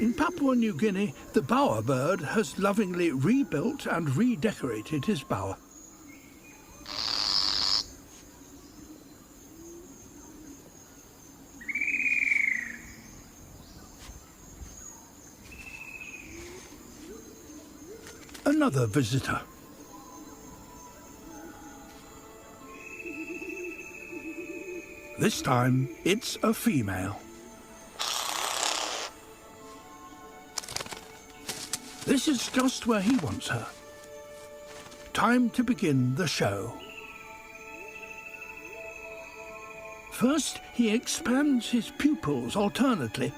In Papua New Guinea, the bowerbird has lovingly rebuilt and redecorated his bower. Another visitor. This time, it's a female. This is just where he wants her. Time to begin the show. First, he expands his pupils alternately.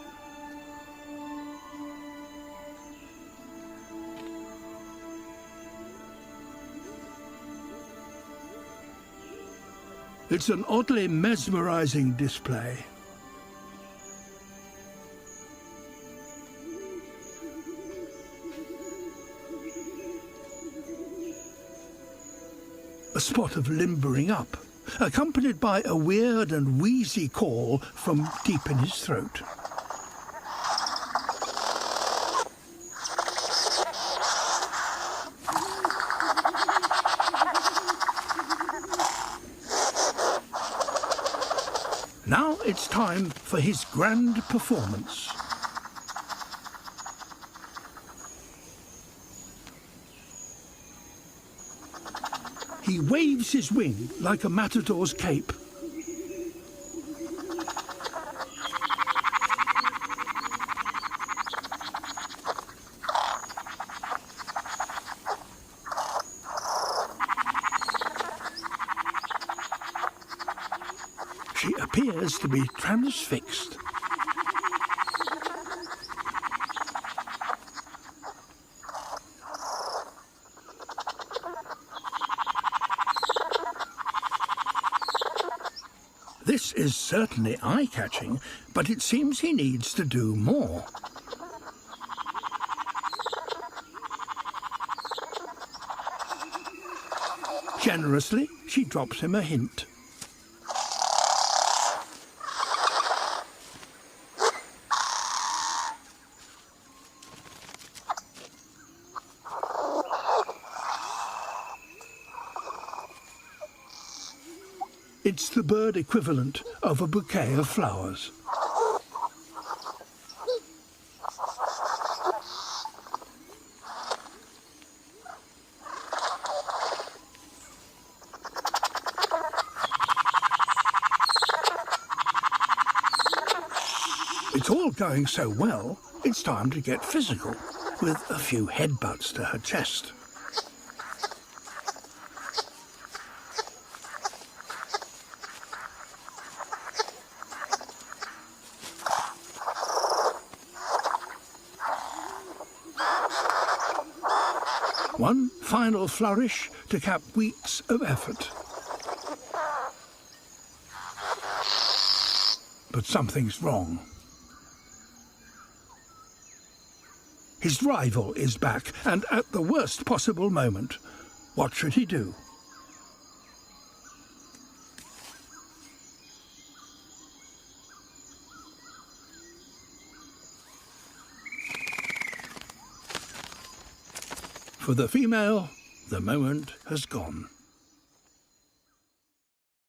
It's an oddly mesmerizing display. A spot of limbering up, accompanied by a weird and wheezy call from deep in his throat. Now it's time for his grand performance. He waves his wing like a matador's cape. She appears to be transfixed. This is certainly eye-catching, but it seems he needs to do more. Generously, she drops him a hint. It's the bird equivalent of a bouquet of flowers. It's all going so well, it's time to get physical, with a few headbutts to her chest. One final flourish to cap weeks of effort. But something's wrong. His rival is back, and at the worst possible moment. What should he do? For the female, the moment has gone.